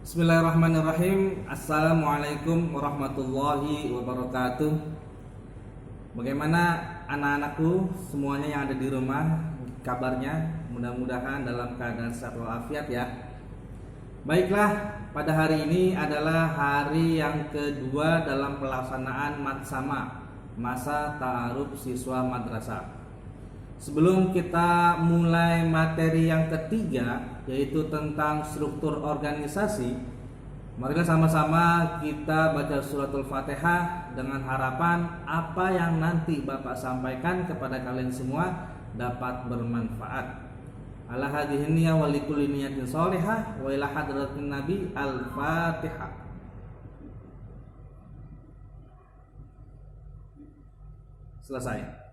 Bismillahirrahmanirrahim. Assalamualaikum warahmatullahi wabarakatuh. Bagaimana anak-anakku semuanya yang ada di rumah, kabarnya? Mudah-mudahan dalam keadaan sehat walafiat ya. Baiklah, pada hari ini adalah hari yang kedua dalam pelaksanaan matsama, masa ta'aruf siswa madrasah. Sebelum kita mulai materi yang ketiga, yaitu tentang struktur organisasi, marilah sama-sama kita baca suratul Fatihah dengan harapan apa yang nanti Bapak sampaikan kepada kalian semua dapat bermanfaat. Ala hadhihi niyyah wa likulli niyatin shalihah wa ila hadratin nabi al-Fatihah. Selesai.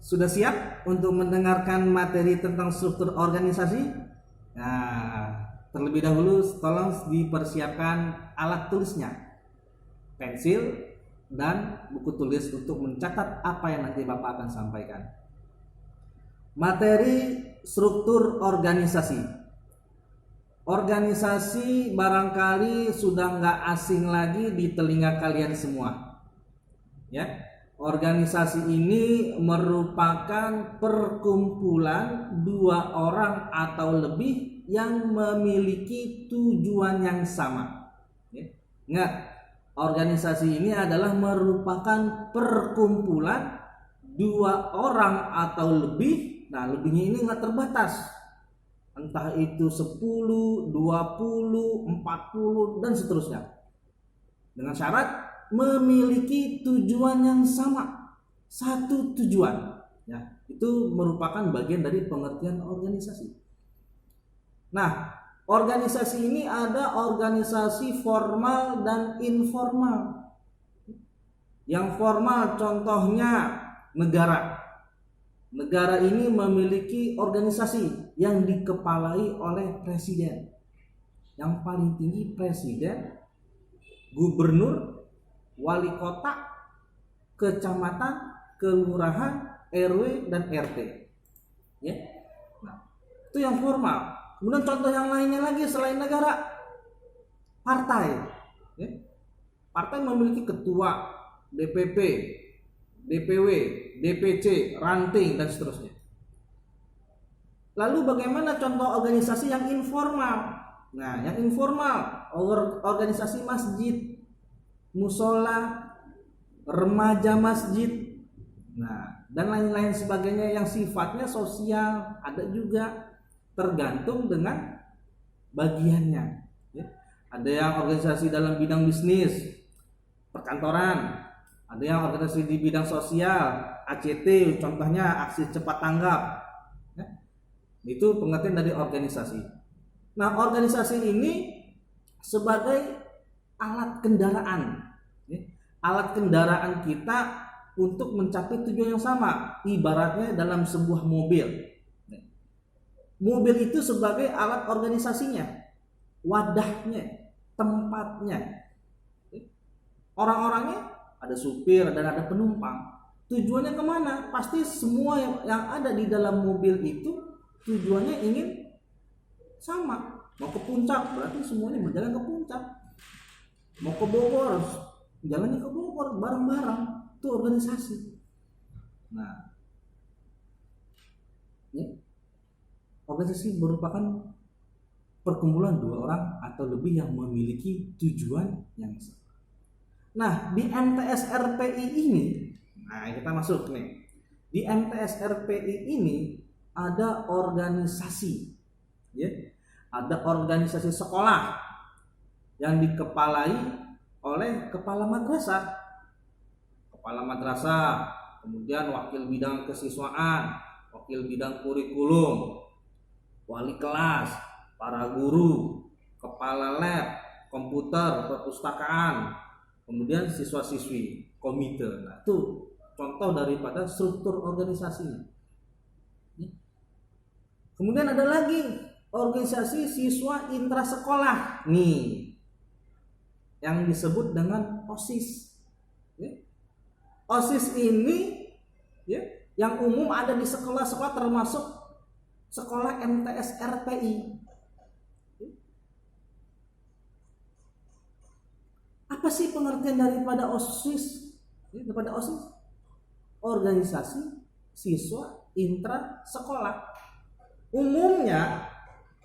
Sudah siap untuk mendengarkan materi tentang struktur organisasi? Nah, terlebih dahulu tolong dipersiapkan alat tulisnya, pensil dan buku tulis untuk mencatat apa yang nanti Bapak akan sampaikan. Materi struktur organisasi. Organisasi barangkali sudah nggak asing lagi di telinga kalian semua, ya. Organisasi ini merupakan perkumpulan dua orang atau lebih yang memiliki tujuan yang sama. Ingat, organisasi ini adalah merupakan perkumpulan dua orang atau lebih. Nah, lebihnya ini nggak terbatas. Entah itu 10, 20, 40 dan seterusnya. Dengan syarat memiliki tujuan yang sama, satu tujuan, ya, itu merupakan bagian dari pengertian organisasi. Nah, organisasi ini ada organisasi formal dan informal. Yang formal contohnya negara. Negara ini memiliki organisasi yang dikepalai oleh presiden. Yang paling tinggi presiden, gubernur, wali kota, kecamatan, kelurahan, RW dan RT. Ya. Nah, itu yang formal. Kemudian contoh yang lainnya lagi selain negara, partai. Ya. Partai memiliki ketua, DPP, DPW, DPC, ranting dan seterusnya. Lalu bagaimana contoh organisasi yang informal? Nah, yang informal, organisasi masjid, musola, remaja masjid, nah, dan lain-lain sebagainya yang sifatnya sosial, ada juga tergantung dengan bagiannya. Ya. Ada yang organisasi dalam bidang bisnis, perkantoran, ada yang organisasi di bidang sosial, ACT, contohnya aksi cepat tanggap. Ya. Itu pengertian dari organisasi. Nah, organisasi ini sebagai alat kendaraan, alat kendaraan kita untuk mencapai tujuan yang sama. Ibaratnya dalam sebuah mobil, mobil itu sebagai alat organisasinya, wadahnya, tempatnya, orang-orangnya, ada supir dan ada penumpang. Tujuannya kemana? Pasti semua yang ada di dalam mobil itu tujuannya ingin sama. Mau ke puncak, berarti semuanya berjalan ke puncak. Mau ke Bogor, jalannya ke Bogor bareng-bareng, itu organisasi. Nah, ya, organisasi merupakan perkumpulan dua orang atau lebih yang memiliki tujuan yang sama. Nah, di MTS RPI ini, nah kita masuk nih. Di MTS RPI ini ada organisasi, ya, ada organisasi sekolah yang dikepalai oleh kepala madrasah, kemudian wakil bidang kesiswaan, wakil bidang kurikulum, wali kelas, para guru, kepala lab, komputer, perpustakaan, kemudian siswa-siswi, komite. Nah, itu contoh daripada struktur organisasi. Kemudian ada lagi organisasi siswa intrasekolah, nih, yang disebut dengan OSIS. OSIS ini, ya, yang umum ada di sekolah-sekolah termasuk sekolah MTS RPI. Apa sih pengertian daripada OSIS? Daripada OSIS, organisasi siswa intra sekolah. Umumnya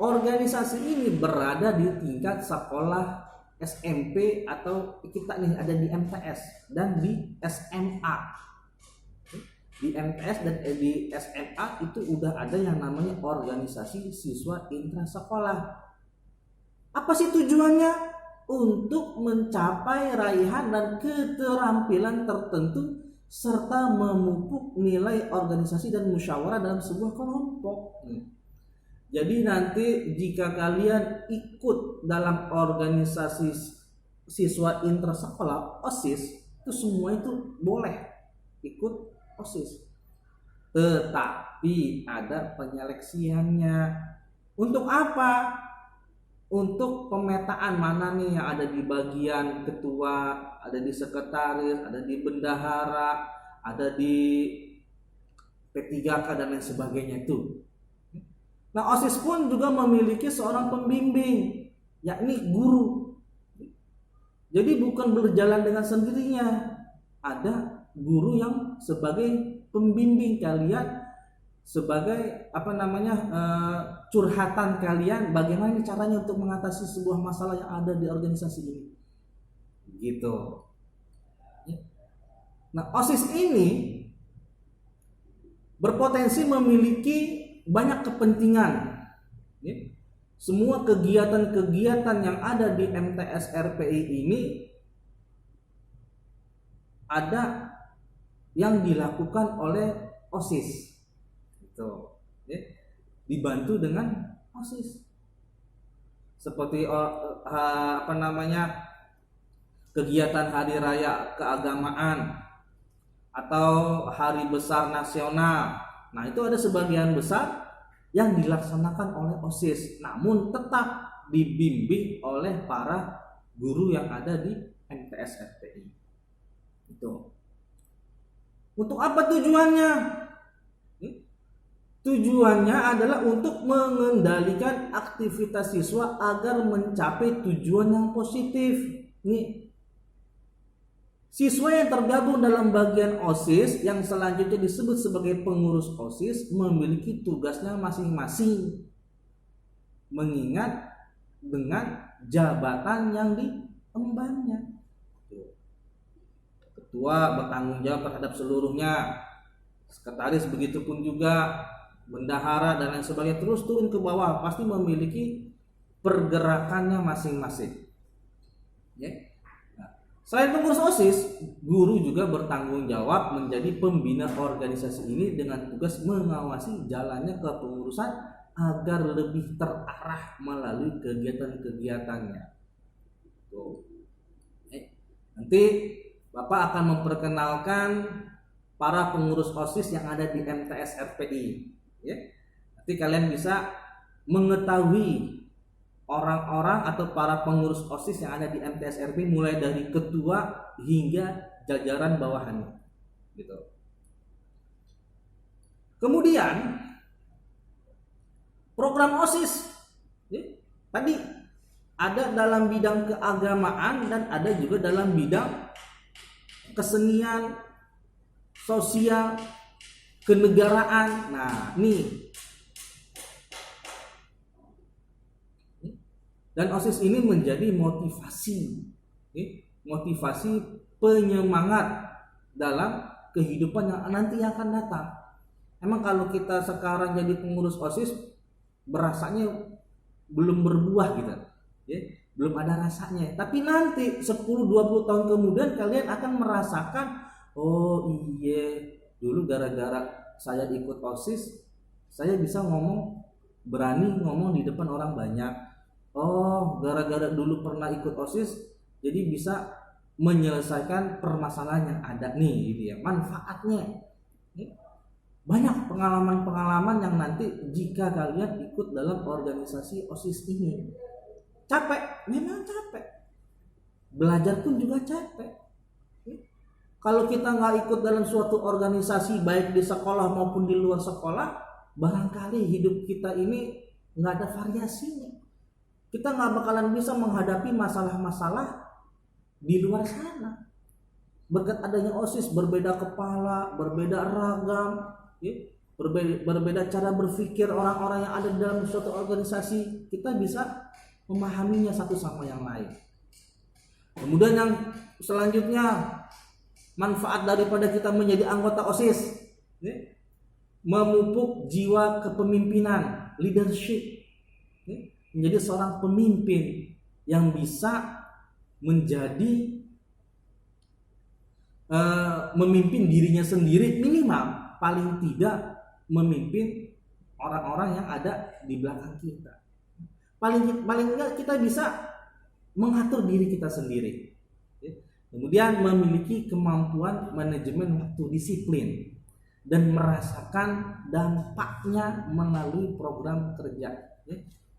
organisasi ini berada di tingkat sekolah SMP atau kita nih ada di MTS dan di SMA. Di MTS dan di SMA itu udah ada yang namanya organisasi siswa intra sekolah. Apa sih tujuannya? Untuk mencapai raihan dan keterampilan tertentu serta memupuk nilai organisasi dan musyawarah dalam sebuah kelompok. Jadi nanti jika kalian ikut dalam organisasi siswa intrasekolah OSIS, itu semua itu boleh ikut OSIS. Tetapi ada penyeleksiannya. Untuk apa? Untuk pemetaan mana nih yang ada di bagian ketua, ada di sekretaris, ada di bendahara, ada di P3K dan lain sebagainya itu. Nah, OSIS pun juga memiliki seorang pembimbing, yakni guru. Jadi bukan berjalan dengan sendirinya. Ada guru yang sebagai pembimbing kalian, sebagai curhatan kalian bagaimana caranya untuk mengatasi sebuah masalah yang ada di organisasi ini. Gitu. Nah, OSIS ini berpotensi memiliki banyak kepentingan. Semua kegiatan-kegiatan yang ada di MTS RPI ini ada yang dilakukan oleh OSIS. Dibantu dengan OSIS seperti kegiatan hari raya keagamaan atau hari besar nasional. Nah, itu ada sebagian besar yang dilaksanakan oleh OSIS, namun tetap dibimbing oleh para guru yang ada di MTS RPI. Itu untuk apa tujuannya? Tujuannya adalah untuk mengendalikan aktivitas siswa agar mencapai tujuan yang positif. Nih, siswa yang tergabung dalam bagian OSIS yang selanjutnya disebut sebagai pengurus OSIS memiliki tugasnya masing-masing, mengingat dengan jabatan yang diembannya. Ketua bertanggung jawab terhadap seluruhnya, sekretaris begitu pun juga, bendahara dan lain sebagainya, terus turun ke bawah pasti memiliki pergerakannya masing-masing. Selain pengurus OSIS, guru juga bertanggung jawab menjadi pembina organisasi ini dengan tugas mengawasi jalannya kepengurusan agar lebih terarah melalui kegiatan-kegiatannya. Nanti Bapak akan memperkenalkan para pengurus OSIS yang ada di MTS RPI. Nanti kalian bisa mengetahui orang-orang atau para pengurus OSIS yang ada di MTS RPI mulai dari ketua hingga jajaran bawahannya. Gitu. Kemudian program OSIS tadi ada dalam bidang keagamaan dan ada juga dalam bidang kesenian, sosial, kenegaraan. Nah, nih. Dan OSIS ini menjadi motivasi penyemangat dalam kehidupan yang nanti akan datang. Emang kalau kita sekarang jadi pengurus OSIS berasanya belum berbuah gitu, belum ada rasanya. Tapi nanti 10-20 tahun kemudian kalian akan merasakan, oh iya, dulu gara-gara saya ikut OSIS, saya bisa berani ngomong di depan orang banyak. Oh, gara-gara dulu pernah ikut OSIS, jadi bisa menyelesaikan permasalahan yang ada nih, gitu ya. Manfaatnya banyak pengalaman-pengalaman yang nanti jika kalian ikut dalam organisasi OSIS ini. Capek, memang capek. Belajar pun juga capek. Kalau kita nggak ikut dalam suatu organisasi baik di sekolah maupun di luar sekolah, barangkali hidup kita ini nggak ada variasinya. Kita nggak bakalan bisa menghadapi masalah-masalah di luar sana. Berkat adanya OSIS, berbeda kepala, berbeda ragam, ya, berbeda cara berpikir orang-orang yang ada dalam suatu organisasi, kita bisa memahaminya satu sama yang lain. Kemudian yang selanjutnya, manfaat daripada kita menjadi anggota OSIS, ya, memupuk jiwa kepemimpinan, leadership, ya, menjadi seorang pemimpin yang bisa menjadi memimpin dirinya sendiri, minimal paling tidak memimpin orang-orang yang ada di belakang kita. Paling enggak kita bisa mengatur diri kita sendiri. Kemudian memiliki kemampuan manajemen waktu, disiplin, dan merasakan dampaknya melalui program kerja.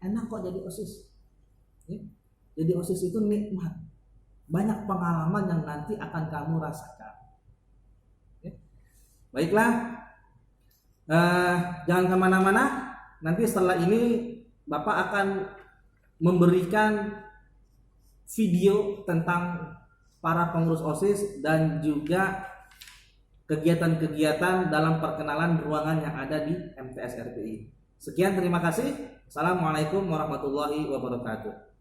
Enak kok jadi OSIS. Jadi OSIS itu nikmat. Banyak pengalaman yang nanti akan kamu rasakan. Baiklah, jangan kemana-mana. Nanti setelah ini Bapak akan memberikan video tentang para pengurus OSIS dan juga kegiatan-kegiatan dalam perkenalan ruangan yang ada di MTS RPI. Sekian, terima kasih. Assalamualaikum warahmatullahi wabarakatuh.